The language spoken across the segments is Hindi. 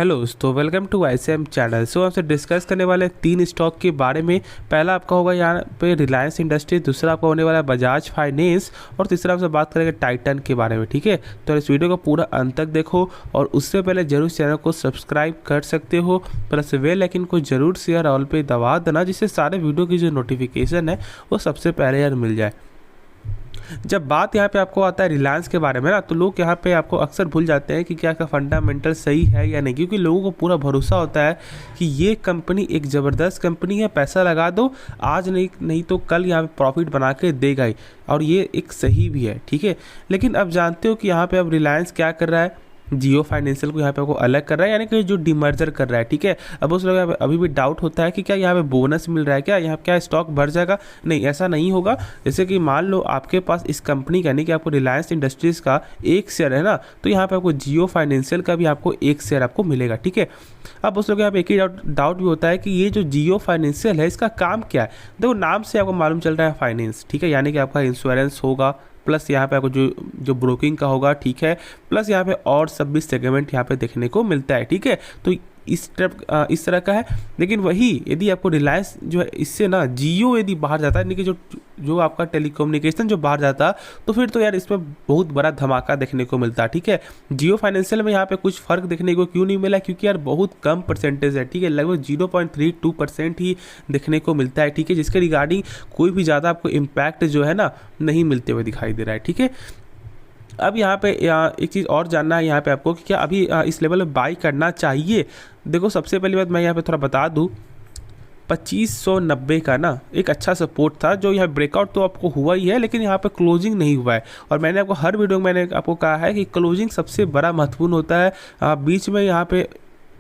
हेलो दोस्तों, वेलकम टू ICM चैनल। सो हमसे डिस्कस करने वाले हैं 3 स्टॉक के बारे में। पहला आपका होगा यहाँ पे रिलायंस इंडस्ट्री, दूसरा आपका होने वाला है बजाज फाइनेंस और तीसरा हमसे बात करेंगे टाइटन के बारे में। ठीक है, तो इस वीडियो को पूरा अंत तक देखो और उससे पहले जरूर चैनल को सब्सक्राइब कर सकते हो, प्लस बेल आइकन को जरूर शेयर ऑल पे दबा देना, जिससे सारे वीडियो की जो नोटिफिकेशन है वो सबसे पहले यार मिल जाए। जब बात यहाँ पे आपको आता है रिलायंस के बारे में ना, तो लोग यहाँ पे आपको अक्सर भूल जाते हैं कि क्या का फंडामेंटल सही है या नहीं, क्योंकि लोगों को पूरा भरोसा होता है कि ये कंपनी एक ज़बरदस्त कंपनी है, पैसा लगा दो, आज नहीं तो कल यहाँ पे प्रॉफिट बना के देगा ही, और ये एक सही भी है। ठीक है, लेकिन अब जानते हो कि यहाँ पे अब रिलायंस क्या कर रहा है, जियो फाइनेंशियल को यहाँ पे आपको अलग कर रहा है, यानी कि जो डिमर्जर कर रहा है। ठीक है, अब उस लोग अभी भी डाउट होता है कि क्या यहाँ पे बोनस मिल रहा है, क्या यहाँ क्या स्टॉक बढ़ जाएगा। नहीं, ऐसा नहीं होगा। जैसे कि मान लो आपके पास इस कंपनी का, यानी कि आपको रिलायंस इंडस्ट्रीज़ का 1 शेयर है ना, तो यहाँ पे आपको जियो फाइनेंशियल का भी आपको 1 शेयर आपको मिलेगा। ठीक है, अब उस लोग यहाँ पे एक ही डाउट भी होता है कि ये जो जियो फाइनेंशियल है इसका काम क्या है। देखो, नाम से आपको मालूम चल रहा है फाइनेंस। ठीक है, यानी कि आपका इंश्योरेंस होगा, प्लस यहाँ पे आपको जो ब्रोकिंग का होगा। ठीक है, प्लस यहाँ पे और सब भी सेगमेंट यहाँ पे देखने को मिलता है। ठीक है, तो इस तरह का है। लेकिन वही यदि आपको रिलायंस जो है इससे ना जियो यदि बाहर जाता है, यानी कि जो आपका टेलीकम्युनिकेशन जो बाहर जाता, तो फिर तो यार इसमें बहुत बड़ा धमाका देखने को मिलता है। ठीक है, जियो फाइनेंशियल में यहाँ पे कुछ फर्क देखने को क्यों नहीं मिला, क्योंकि यार बहुत कम परसेंटेज है। ठीक है, लगभग 0.32% ही देखने को मिलता है। ठीक है, जिसके रिगार्डिंग कोई भी ज़्यादा आपको इम्पैक्ट जो है ना नहीं मिलते हुए दिखाई दे रहा है। ठीक है, अब यहाँ पे एक चीज़ और जानना है यहाँ पे आपको कि क्या अभी इस लेवल में बाई करना चाहिए। देखो, सबसे पहली बात मैं यहाँ पे थोड़ा बता दूँ, 2590 का ना एक अच्छा सपोर्ट था, जो यहाँ ब्रेकआउट तो आपको हुआ ही है, लेकिन यहाँ पे क्लोजिंग नहीं हुआ है। और मैंने आपको हर वीडियो में मैंने आपको कहा है कि क्लोजिंग सबसे बड़ा महत्वपूर्ण होता है। बीच में यहाँ पे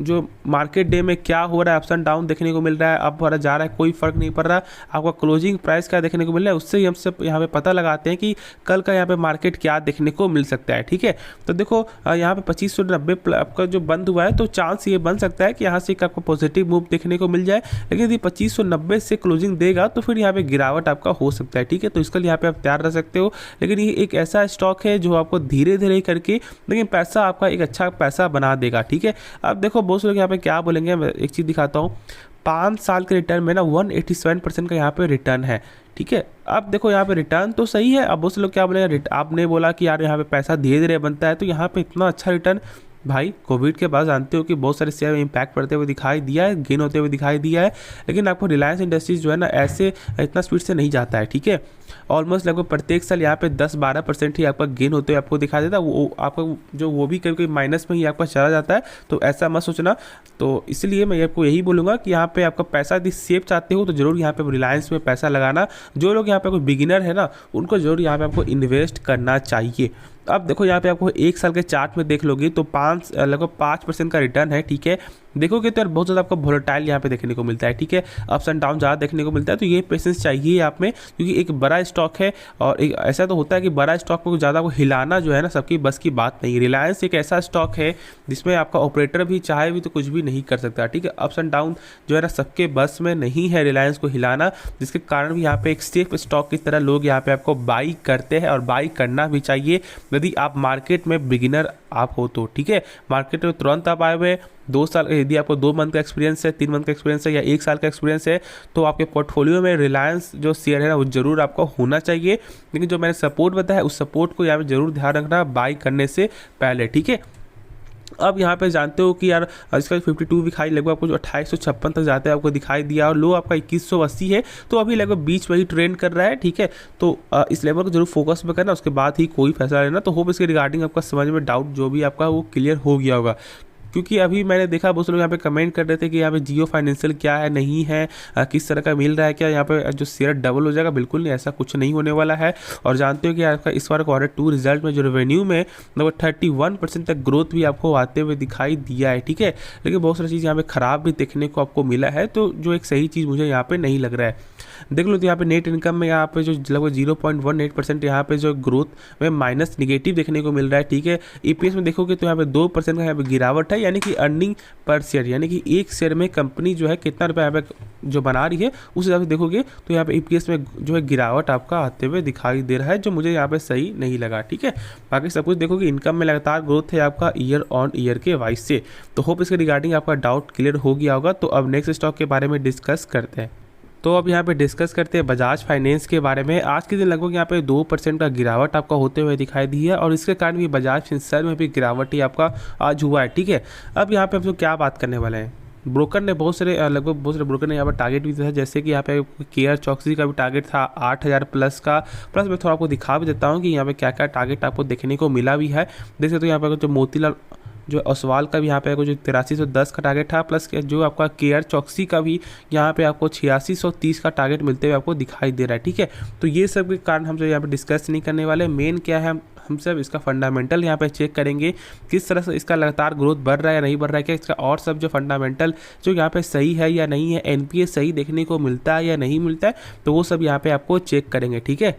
जो मार्केट डे में क्या हो रहा है, अप्स एंड डाउन देखने को मिल रहा है, अप हो रहा जा रहा है, कोई फर्क नहीं पड़ रहा। आपका क्लोजिंग प्राइस क्या देखने को मिल रहा है, उससे ही हम सब यहाँ पे पता लगाते हैं कि कल का यहाँ पे मार्केट क्या देखने को मिल सकता है। ठीक है, तो देखो यहाँ पे 2590 आपका जो बंद हुआ है, तो चांस ये बन सकता है कि यहाँ से एक आपको पॉजिटिव मूव देखने को मिल जाए। लेकिन यदि 2590 से क्लोजिंग देगा तो फिर यहाँ पे गिरावट आपका हो सकता है। ठीक है, तो इसके लिए यहाँ पे आप तैयार रह सकते हो। लेकिन ये एक ऐसा स्टॉक है जो आपको धीरे धीरे करके, लेकिन पैसा आपका एक अच्छा पैसा बना देगा। ठीक है, अब देखो बहुत से लोग यहाँ पे क्या बोलेंगे, मैं एक चीज़ दिखाता हूँ। 5 साल के रिटर्न में ना 187% का यहाँ पे रिटर्न है। ठीक है, अब देखो यहाँ पे रिटर्न तो सही है। अब बहुत से लोग क्या बोलेंगे, आपने बोला कि यार यहाँ पे पैसा धीरे धीरे बनता है, तो यहाँ पे इतना अच्छा रिटर्न। भाई, कोविड के बाद जानते हो कि बहुत सारे शेयर में इम्पैक्ट पड़ते हुए दिखाई दिया है, गेन होते हुए दिखाई दिया है, लेकिन आपको रिलायंस इंडस्ट्रीज जो है ना ऐसे इतना स्पीड से नहीं जाता है। ठीक है, ऑलमोस्ट लगभग प्रत्येक साल यहाँ पे 10-12% ही आपका गेन होते हुए आपको दिखाई देता है। वो आपका जो वो भी कभी माइनस में ही आपका चला जाता है, तो ऐसा मत सोचना। तो इसलिए मैं आपको यही बोलूँगा कि यहाँ पे आपका पैसा यदि सेफ चाहते हो तो जरूर यहाँ पे रिलायंस में पैसा लगाना। जो लोग यहाँ पे कोई बिगिनर है ना, उनको जरूर यहाँ पे आपको इन्वेस्ट करना चाहिए। अब देखो यहाँ पे आपको 1 साल के चार्ट में देख लोगे तो लगभग 5% का रिटर्न है। ठीक है, देखोगे तो यार बहुत ज़्यादा आपको वोलेटाइल यहाँ पे देखने को मिलता है। ठीक है, अप्स एंड डाउन ज़्यादा देखने को मिलता है, तो ये पेशेंस चाहिए आप में, क्योंकि एक बड़ा स्टॉक है। और एक ऐसा तो होता है कि बड़ा स्टॉक को ज़्यादा को हिलाना जो है ना सबकी बस की बात नहीं। रिलायंस एक ऐसा स्टॉक है जिसमें आपका ऑपरेटर भी चाहे भी तो कुछ भी नहीं कर सकता। ठीक है, अप्स एंड डाउन जो है ना सबके बस में नहीं है रिलायंस को हिलाना, जिसके कारण भी यहाँ पे एक सेफ स्टॉक की तरह लोग यहाँ पे आपको बाई करते हैं, और बाई करना भी चाहिए यदि आप मार्केट में बिगिनर आप हो तो। ठीक है, मार्केट में तुरंत आप आए हुए 2 साल, यदि आपको 2 मंथ का एक्सपीरियंस है, 3 मंथ का एक्सपीरियंस है या 1 साल का एक्सपीरियंस है, तो आपके पोर्टफोलियो में रिलायंस जो शेयर है ना वो जरूर आपको होना चाहिए। लेकिन जो मैंने सपोर्ट बताया उस सपोर्ट को यहाँ पे जरूर ध्यान रखना बाई करने से पहले। ठीक है, अब यहाँ पे जानते हो कि यार इसका 52 भी खाई लगभग आपको जो 2856 तक जाते हैं आपको दिखाई दिया, और लो आपका 2180 है, तो अभी लगभग बीच वही ट्रेंड कर रहा है। ठीक है, तो इस लेवल को जरूर फोकस में करना, उसके बाद ही कोई फैसला लेना। तो होप इसके रिगार्डिंग आपका समझ में डाउट जो भी आपका वो क्लियर हो गया होगा। क्योंकि अभी मैंने देखा बहुत से लोग यहाँ पे कमेंट कर रहे थे कि यहाँ पे जियो फाइनेंशियल क्या है, नहीं है, किस तरह का मिल रहा है, क्या यहाँ पे जो शेयर डबल हो जाएगा। बिल्कुल नहीं, ऐसा कुछ नहीं होने वाला है। और जानते हो कि आपका इस बार Q2 रिजल्ट में जो रेवेन्यू में लगभग 31% तक ग्रोथ भी आपको आते हुए दिखाई दिया है। ठीक है, लेकिन बहुत सारी चीज़ यहाँ पे खराब भी देखने को आपको मिला है, तो जो एक सही चीज़ मुझे यहाँ पे नहीं लग रहा है। देख लो तो यहाँ पे नेट इनकम में यहाँ पे जो लगभग 0.18% यहाँ पे जो ग्रोथ में माइनस निगेटिव देखने को मिल रहा है। ठीक है, EPS में देखोगे तो यहाँ पे 2% का यहाँ पे गिरावट है। है, यानी कि अर्निंग पर शेयर, यानी कि एक शेयर में कंपनी जो है कितना रुपये यहाँ पे जो बना रही है उस हिसाब से देखोगे तो यहाँ पे EPS में जो है गिरावट आपका आते हुए दिखाई दे रहा है, जो मुझे यहाँ पे सही नहीं लगा। ठीक है, बाकी सब कुछ देखोगे इनकम में लगातार ग्रोथ है आपका ईयर ऑन ईयर के वाइज से। तो होप इसके रिगार्डिंग आपका डाउट क्लियर हो गया होगा। तो अब नेक्स्ट स्टॉक के बारे में डिस्कस करते हैं। तो अब यहाँ पे डिस्कस करते हैं बजाज फाइनेंस के बारे में। आज के दिन लगभग यहाँ पे 2% का गिरावट आपका होते हुए दिखाई दी है और इसके कारण भी बजाज फिनसर्व में भी गिरावट ही आपका आज हुआ है। ठीक है, अब यहाँ पे हम लोग क्या बात करने वाले हैं, ब्रोकर ने बहुत सारे ब्रोकर ने यहाँ पर टारगेट भी दिया था, जैसे कि यहाँ पे केयर चौकसी का भी टारगेट था 8000 प्लस का। प्लस मैं थोड़ा आपको दिखा भी देता हूँ कि यहाँ पे क्या क्या टारगेट आपको देखने को मिला भी है। देख सकते हो यहाँ पे जो मोतीलाल जो ओसवाल का भी यहाँ पे जो 8310 का टारगेट था, प्लस जो आपका केयर चौकसी का भी यहाँ पे आपको 8630 का टारगेट मिलते हुए आपको दिखाई दे रहा है। ठीक है, तो ये सब के कारण हम जो यहाँ पे डिस्कस नहीं करने वाले। मेन क्या है, हम सब इसका फंडामेंटल यहाँ पे चेक करेंगे, किस तरह से इसका लगातार ग्रोथ बढ़ रहा है या नहीं बढ़ रहा है, क्या इसका और सब जो फंडामेंटल जो यहाँ पे सही है या नहीं है, NPA सही देखने को मिलता है या नहीं मिलता है, तो वो सब यहाँ पे आपको चेक करेंगे। ठीक है,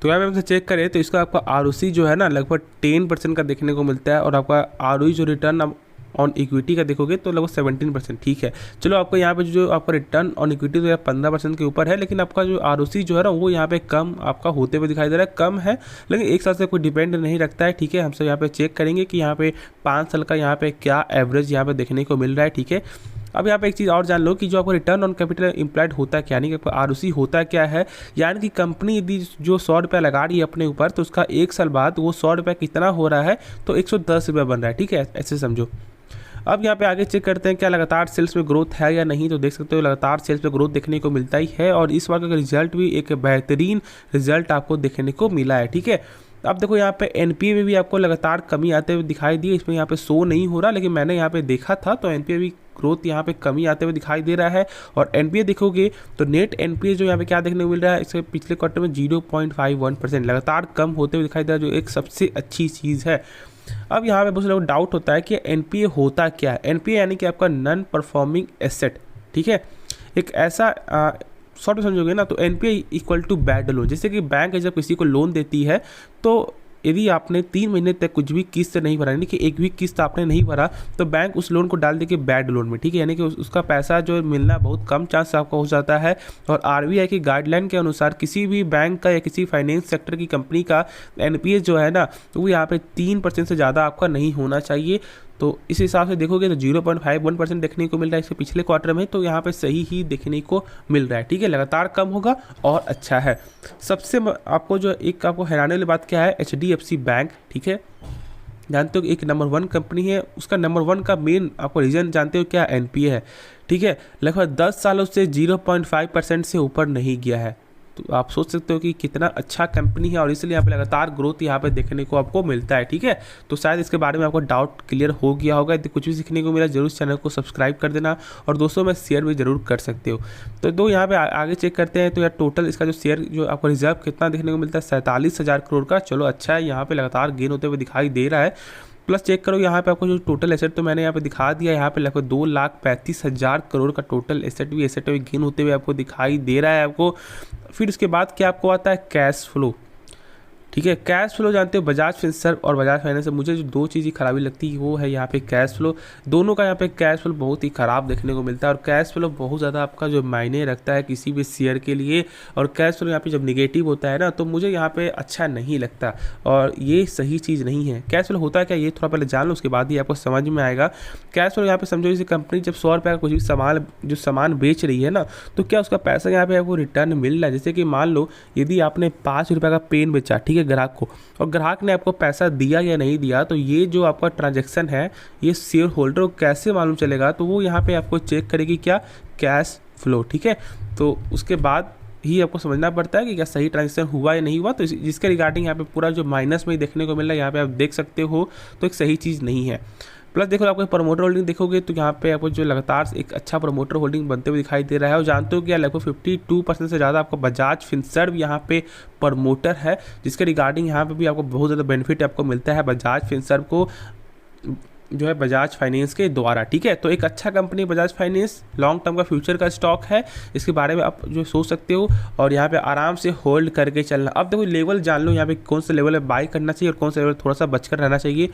तो यहाँ पे हमसे चेक करें तो इसका आपका ROC जो है ना लगभग 10% का देखने को मिलता है और आपका ROE जो रिटर्न ऑन इक्विटी का देखोगे तो लगभग 17%। ठीक है, चलो आपको यहाँ पे जो आपका रिटर्न ऑन इक्विटी तो 15% के ऊपर है, लेकिन आपका जो ROC जो है ना वो यहाँ पे कम आपका होते हुए दिखाई दे रहा है। कम है लेकिन एक साल से कोई डिपेंड नहीं रखता है। ठीक है, हमसे यहाँ पे चेक करेंगे कि यहाँ पे 5 साल का यहाँ पे क्या एवरेज यहाँ पे देखने को मिल रहा है। ठीक है, अब यहाँ पे एक चीज़ और जान लो कि जो आपको रिटर्न ऑन कैपिटल इम्प्लॉयड होता है क्या, यानी कि आपका ROC होता क्या है, यानी कि कंपनी यदि जो 100 रुपये लगा रही है अपने ऊपर तो उसका 1 साल बाद वो 100 रुपये कितना हो रहा है, तो 110 रुपये बन रहा है। ठीक है, ऐसे समझो। अब यहाँ पे आगे चेक करते हैं क्या लगातार सेल्स में ग्रोथ है या नहीं। तो देख सकते हो लगातार सेल्स में ग्रोथ देखने को मिलता ही है और इस बार का रिजल्ट भी एक बेहतरीन रिजल्ट आपको देखने को मिला है। ठीक है, अब देखो यहाँ पे NPA में भी आपको लगातार कमी आते हुए दिखाई दी है, इसमें यहाँ पे शो नहीं हो रहा, लेकिन मैंने यहाँ पे देखा था तो NPA भी ग्रोथ यहाँ पे कमी आते हुए दिखाई दे रहा है। और NPA देखोगे तो नेट NPA जो यहाँ पे क्या देखने को मिल रहा है, इसके पिछले क्वार्टर में 0.51% लगातार कम होते हुए दिखाई दे रहा है, जो एक सबसे अच्छी चीज़ है। अब यहाँ पे बहुत से लोग डाउट होता है कि NPA होता क्या है। NPA यानी कि आपका नॉन परफॉर्मिंग एसेट। ठीक है, एक ऐसा शॉर्ट में समझोगे ना तो NPA equal to bad loan. जैसे कि बैंक जब किसी को लोन देती है तो यदि आपने 3 महीने तक कुछ भी किस्त नहीं भरा, यानी कि एक भी किस्त आपने नहीं भरा, तो बैंक उस लोन को डाल देगी बैड लोन में। ठीक है, यानी कि उसका पैसा जो मिलना बहुत कम चांस आपका हो जाता है। और RBI की गाइडलाइन के अनुसार किसी भी बैंक का या किसी फाइनेंस सेक्टर की कंपनी का NPA जो है ना तो वो यहाँ पे 3% से ज़्यादा आपका नहीं होना चाहिए। तो इस हिसाब से देखोगे तो 0.51% देखने को मिल रहा है इसके पिछले क्वार्टर में, तो यहाँ पे सही ही देखने को मिल रहा है। ठीक है, लगातार कम होगा और अच्छा है। सबसे आपको जो एक आपको हैरानी वाली बात क्या है, HDFC बैंक। ठीक है, जानते हो एक नंबर 1 कंपनी है, उसका नंबर 1 का मेन आपको रीज़न जानते हो क्या, NPA है। ठीक है, लगभग 10 सालों से 0.5% से ऊपर नहीं गया है। तो आप सोच सकते हो कि कितना अच्छा कंपनी है और इसलिए यहाँ पे लगातार ग्रोथ यहाँ पे देखने को आपको मिलता है। ठीक है, तो शायद इसके बारे में आपको डाउट क्लियर हो गया होगा। यदि कुछ भी सीखने को मिला जरूर इस चैनल को सब्सक्राइब कर देना और दोस्तों में शेयर भी जरूर कर सकते हो। तो दो यहाँ पे आगे चेक करते हैं तो यार टोटल इसका जो शेयर जो आपको रिजर्व कितना देखने को मिलता है, 47,000 करोड़ का। चलो अच्छा है, यहाँ पे लगातार गेन होते हुए दिखाई दे रहा है। प्लस चेक करो यहाँ पे आपको जो टोटल एसेट तो मैंने यहाँ पे दिखा दिया, यहाँ पे लगभग 2,35,000 करोड़ का टोटल एसेट भी गेन होते हुए आपको दिखाई दे रहा है आपको। फिर उसके बाद क्या आपको आता है, कैश फ्लो। ठीक है, कैश फ्लो जानते हो बजाज फिनसर्व और बजाज फाइनेंस से मुझे जो 2 चीज़ें खराबी लगती है वो है यहाँ पे कैश फ्लो। दोनों का यहाँ पे कैश फ्लो बहुत ही ख़राब देखने को मिलता है और कैश फ्लो बहुत ज़्यादा आपका जो मायने रखता है किसी भी शेयर के लिए। और कैश फ्लो यहाँ पे जब निगेटिव होता है ना तो मुझे यहाँ पे अच्छा नहीं लगता और ये सही चीज़ नहीं है। कैश फ्लो होता है क्या ये थोड़ा पहले जान लो, उसके बाद ही आपको समझ में आएगा। कैश फ्लो यहाँ पे समझो जैसे कंपनी जब 100 रुपये का कुछ भी सामान बेच रही है ना तो क्या उसका पैसा यहाँ पे आपको रिटर्न मिल रहा है। जैसे कि मान लो यदि आपने 5 रुपये का पेन बेचा, ठीक है, ग्राहक को, और ग्राहक ने आपको पैसा दिया या नहीं दिया, तो ये जो आपका ट्रांजैक्शन है ये शेयर होल्डर को कैसे मालूम चलेगा, तो वो यहाँ पे आपको चेक करेगी क्या, कैश फ्लो। ठीक है, तो उसके बाद ही आपको समझना पड़ता है कि क्या सही ट्रांजैक्शन हुआ या नहीं हुआ। तो जिसके रिगार्डिंग यहाँ पे पूरा जो माइनस में देखने को मिल रहा है यहाँ पे आप देख सकते हो, तो एक सही चीज़ नहीं है। प्लस देखो आपको प्रमोटर होल्डिंग देखोगे तो यहाँ पे आपको जो लगातार एक अच्छा प्रमोटर होल्डिंग बनते हुए दिखाई दे रहा है। और जानते हो कि लगभग 52% से ज़्यादा आपको बजाज फिनसर्व यहाँ पे प्रमोटर है, जिसके रिगार्डिंग यहाँ पे भी आपको बहुत ज़्यादा बेनिफिट आपको मिलता है बजाज फिनसर्व को जो है बजाज फाइनेंस के द्वारा। ठीक है, तो एक अच्छा company Bajaj finance, long term का फ्यूचर का स्टॉक है, इसके बारे में आप जो सोच सकते हो और यहाँ पे आराम से होल्ड करके चलना। अब देखो लेवल जान लो यहाँ पे कौन सा लेवल है बाई करना चाहिए और कौन सा लेवल थोड़ा सा बचकर रहना चाहिए।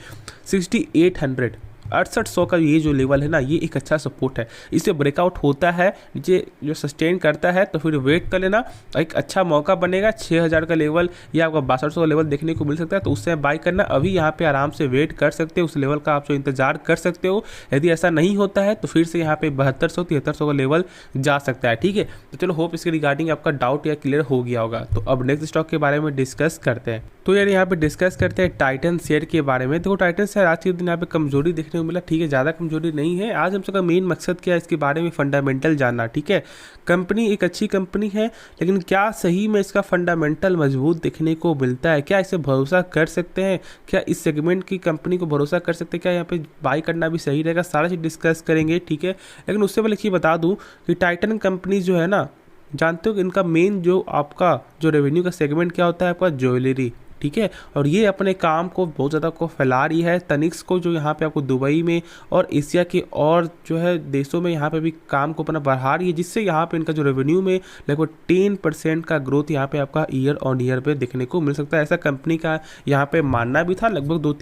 6800 6800 का ये जो लेवल है ना, ये एक अच्छा सपोर्ट है। इसे ब्रेकआउट होता है नीचे जो सस्टेन करता है तो फिर वेट कर लेना, एक अच्छा मौका बनेगा। 6000 का लेवल या आपको 6200 का लेवल देखने को मिल सकता है, तो उससे बाई करना। अभी यहाँ पे आराम से वेट कर सकते हो, उस लेवल का आप जो इंतजार कर सकते हो। यदि ऐसा नहीं होता है तो फिर से यहाँ पे 7200 7300 का लेवल जा सकता है, ठीक है। तो चलो होप इसके रिगार्डिंग आपका डाउट या क्लियर हो गया होगा। तो अब नेक्स्ट स्टॉक के बारे में डिस्कस करते हैं। तो यार यहाँ पे डिस्कस करते हैं टाइटन शेयर के बारे में। देखो टाइटन शेयर आज के दिन यहाँ पे कमजोरी देखने को मिला, ठीक है, ज़्यादा कमजोरी नहीं है। आज हम सबका मेन मकसद क्या है, इसके बारे में फंडामेंटल जानना, ठीक है। कंपनी एक अच्छी कंपनी है, लेकिन क्या सही में इसका फंडामेंटल मजबूत देखने को मिलता है? क्या इसे भरोसा कर सकते हैं? क्या इस सेगमेंट की कंपनी को भरोसा कर सकते हैं? क्या यहाँ पे बाई करना भी सही रहेगा? सारा चीज़ डिस्कस करेंगे, ठीक है। लेकिन उससे पहले ये बता दूँ कि टाइटन कंपनी जो है ना, जानते हो कि इनका मेन जो आपका जो रेवेन्यू का सेगमेंट क्या होता है, आपका ज्वेलरी, ठीक है। और ये अपने काम को बहुत ज़्यादा को फैला रही है। तनिक्स को जो यहाँ पे आपको दुबई में और एशिया के और जो है देशों में यहाँ पे भी काम को अपना बढ़ा रही है, जिससे यहाँ पे इनका जो रेवेन्यू में लगभग 10% का ग्रोथ यहाँ पे आपका ईयर ऑन ईयर पे देखने को मिल सकता है। ऐसा कंपनी का यहाँ पे मानना भी था। लगभग दो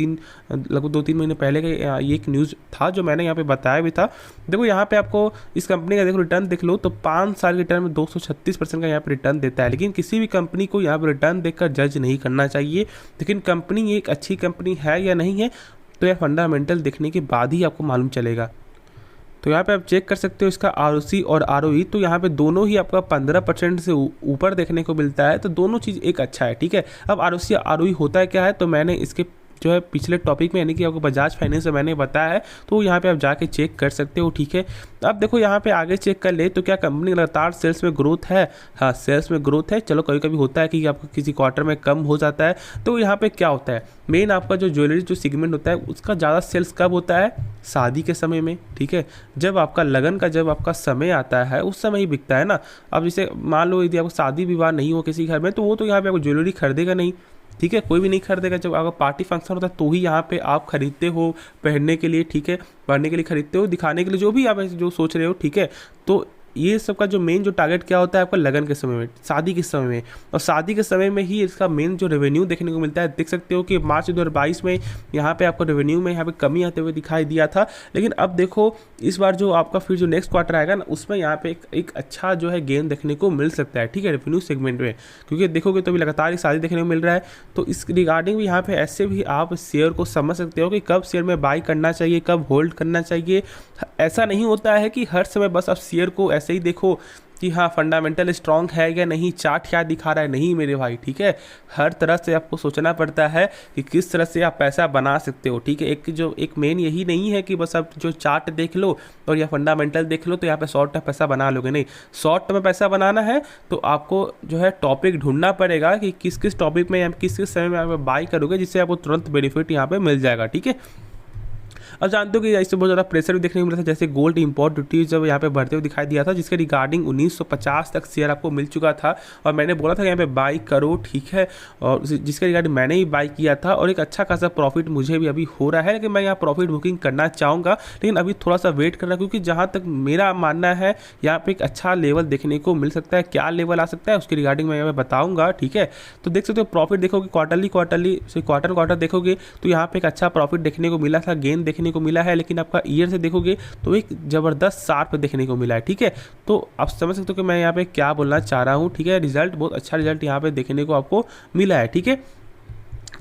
तीन महीने पहले का ये एक न्यूज़ था जो मैंने यहाँ पे बताया भी था। देखो यहाँ पे आपको इस कंपनी का देखो रिटर्न देख लो तो 5 साल के रिटर्न में 236% का यहाँ पे रिटर्न देता है। लेकिन किसी भी कंपनी को यहाँ पे रिटर्न देखकर जज नहीं करना चाहिए, लेकिन कंपनी एक अच्छी कंपनी है या नहीं है तो यह फंडामेंटल देखने के बाद ही आपको मालूम चलेगा। तो यहाँ पे आप चेक कर सकते हो इसका आरओसी और आरओई, तो यहाँ पे दोनों ही आपका 15% से ऊपर देखने को मिलता है। तो दोनों चीज़ एक अच्छा है, ठीक है। अब आरओसी आरओई होता है क्या है, तो मैंने इसके जो है पिछले टॉपिक में यानी कि आपको बजाज फाइनेंस में मैंने बताया है, तो यहाँ पे आप जाके चेक कर सकते हो, ठीक है। अब देखो यहाँ पे आगे चेक कर ले तो क्या कंपनी लगातार सेल्स में ग्रोथ है? हाँ, सेल्स में ग्रोथ है। चलो कभी कभी होता है कि आपको किसी क्वार्टर में कम हो जाता है, तो यहाँ पे क्या होता है, मेन आपका जो ज्वेलरी जो सेगमेंट होता है उसका ज़्यादा सेल्स कब होता है? शादी के समय में, ठीक है। जब आपका लगन का जब आपका समय आता है उस समय ही बिकता है ना। अब जैसे मान लो यदि आपको शादी विवाह नहीं हो किसी घर में, तो वो तो यहाँ पे आपको ज्वेलरी खरीदेगा नहीं, ठीक है, कोई भी नहीं खरीदेगा। जब आपका पार्टी फंक्शन होता है तो ही यहाँ पे आप खरीदते हो पहनने के लिए, ठीक है, पहनने के लिए खरीदते हो, दिखाने के लिए, जो भी आप जो सोच रहे हो, ठीक है। तो ये सब का जो मेन जो टारगेट क्या होता है आपका लगन के समय में, शादी के समय में, और शादी के समय में ही इसका मेन जो रेवेन्यू देखने को मिलता है। देख सकते हो कि मार्च 2022 में यहाँ पे आपको रेवेन्यू में यहाँ पे कमी आते हुए दिखाई दिया था, लेकिन अब देखो इस बार जो आपका फिर जो नेक्स्ट क्वार्टर आएगा ना, उसमें यहाँ पे एक अच्छा जो है गेन देखने को मिल सकता है, ठीक है, रेवेन्यू सेगमेंट में। क्योंकि देखोगे तो अभी लगातार शादी देखने को मिल रहा है, तो इस रिगार्डिंग भी यहाँ पे ऐसे भी आप शेयर को समझ सकते हो कि कब शेयर में बाई करना चाहिए, कब होल्ड करना चाहिए। ऐसा नहीं होता है कि हर समय बस आप शेयर को ऐसे ही देखो कि हाँ फंडामेंटल स्ट्रांग है या नहीं, चार्ट क्या दिखा रहा है, नहीं मेरे भाई, ठीक है। हर तरह से आपको सोचना पड़ता है कि किस तरह से आप पैसा बना सकते हो, ठीक है। एक मेन यही नहीं है कि बस आप जो चार्ट देख लो और या फंडामेंटल देख लो तो यहाँ पे शॉर्ट टर्म पैसा बना लोगे, नहीं। शॉर्ट टर्म में पैसा बनाना है तो आपको जो है टॉपिक ढूंढना पड़ेगा कि किस किस टॉपिक में या किस किस समय में आप बाई करोगे, जिससे आपको तुरंत बेनिफिट यहाँ पे मिल जाएगा, ठीक है। अब जानते हो कि इससे बहुत ज़्यादा प्रेशर भी देखने को मिला था, जैसे गोल्ड इंपोर्ट ड्यूटी जब यहाँ पे बढ़ते हुए दिखाई दिया था, जिसके रिगार्डिंग 1950 तक शेयर आपको मिल चुका था, और मैंने बोला था यहाँ पे बाई करो, ठीक है, और जिसके रिगार्डिंग मैंने ही बाई किया था, और एक अच्छा खासा प्रॉफिट मुझे भी अभी हो रहा है। लेकिन मैं यहाँ प्रॉफिट बुकिंग करना चाहूँगा, लेकिन अभी थोड़ा सा वेट करना, क्योंकि जहाँ तक मेरा मानना है यहाँ पे एक अच्छा लेवल देखने को मिल सकता है। क्या लेवल आ सकता है उसके रिगार्डिंग मैं यहाँ पे बताऊँगा, ठीक है। तो देख सकते हो प्रॉफिट देखोगे क्वार्टर देखोगे तो यहाँ पे एक अच्छा प्रॉफिट देखने को मिला था, गेन देखने को मिला है। लेकिन आपका ईयर से देखोगे तो एक जबरदस्त शार्प देखने को मिला है, ठीक है। तो आप समझ सकते हो कि मैं यहाँ पे क्या बोलना चाह रहा हूँ, ठीक है। रिजल्ट बहुत अच्छा रिजल्ट यहाँ पे देखने को आपको मिला है, ठीक है।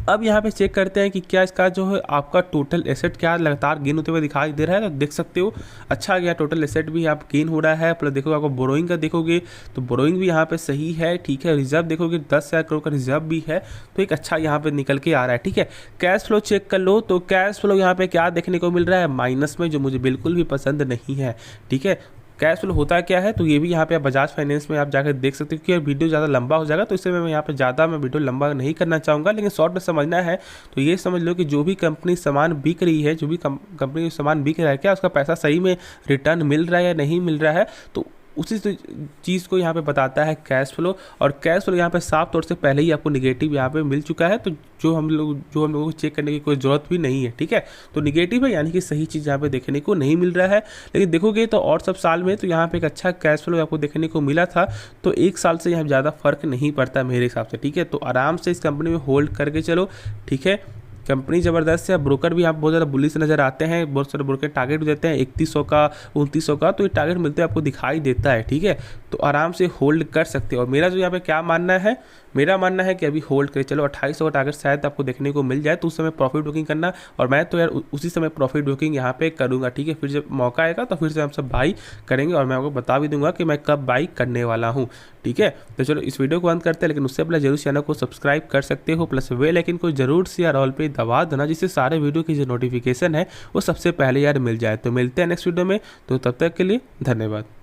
अब यहाँ पे चेक करते हैं कि क्या इसका जो है आपका टोटल एसेट क्या लगातार गेन होते हुए दिखाई दे रहा है। तो देख सकते हो अच्छा गया, टोटल एसेट भी आप गेन हो रहा है। प्लस देखो आपको बोरोइंग का देखोगे तो बोरोइंग भी यहाँ पे सही है, ठीक है। रिजर्व देखोगे 10,000 करोड़ का रिजर्व भी है, तो एक अच्छा यहाँ पे निकल के आ रहा है, ठीक है। कैश फ्लो चेक कर लो तो कैश फ्लो यहाँ पे क्या देखने को मिल रहा है, माइनस में, जो मुझे बिल्कुल भी पसंद नहीं है, ठीक है। कैश फ्लो होता क्या है तो ये भी यहाँ पे आप बजाज फाइनेंस में आप जाकर देख सकते हो, क्योंकि वीडियो ज़्यादा लंबा हो जाएगा, तो इससे मैं यहाँ पे ज़्यादा वीडियो लंबा नहीं करना चाहूँगा। लेकिन शॉर्ट में समझना है तो ये समझ लो कि जो भी कंपनी सामान बिक रही है, जो भी कंपनी सामान बिक रहा है, क्या उसका पैसा सही में रिटर्न मिल रहा है या नहीं मिल रहा है, तो उसी चीज़ को यहाँ पे बताता है कैश फ्लो। और कैश फ्लो यहाँ पे साफ तौर से पहले ही आपको निगेटिव यहाँ पे मिल चुका है, तो जो हम लोगों को चेक करने की कोई ज़रूरत भी नहीं है, ठीक है। तो निगेटिव है यानी कि सही चीज़ यहाँ पे देखने को नहीं मिल रहा है। लेकिन देखोगे तो और सब साल में तो यहाँ पे एक अच्छा कैश फ्लो आपको देखने को मिला था, तो एक साल से यहाँ ज़्यादा फर्क नहीं पड़ता मेरे हिसाब से, ठीक है। तो आराम से इस कंपनी में होल्ड करके चलो, ठीक है। कंपनी ज़बरदस्त है। ब्रोकर भी आप बहुत ज़्यादा बुलिश नज़र आते हैं, बहुत सारे ब्रोकर टारगेट भी देते हैं 3100 का, 2900 का, तो ये टारगेट मिलते आपको दिखाई देता है। ठीक है, तो आराम से होल्ड कर सकते हो। और मेरा जो यहाँ पे क्या मानना है, मेरा मानना है कि अभी होल्ड करें, चलो 2800 का टारगेट शायद आपको देखने को मिल जाए, तो उस समय प्रॉफिट बुकिंग करना। और मैं तो यार उसी समय प्रॉफिट बुकिंग यहाँ पे करूँगा। ठीक है, फिर जब मौका आएगा तो फिर से हम सब बाई करेंगे, और मैं आपको बता भी दूंगा कि मैं कब बाई करने वाला हूँ। ठीक है, तो चलो इस वीडियो को बंद करते हैं, लेकिन उससे पहले जरूर चैनल को सब्सक्राइब कर सकते हो, प्लस बेल आइकन को जरूर से यार ऑल पे दबा देना, जिससे सारे वीडियो की जो नोटिफिकेशन है वो सबसे पहले यार मिल जाए। तो मिलते हैं नेक्स्ट वीडियो में, तो तब तक के लिए धन्यवाद।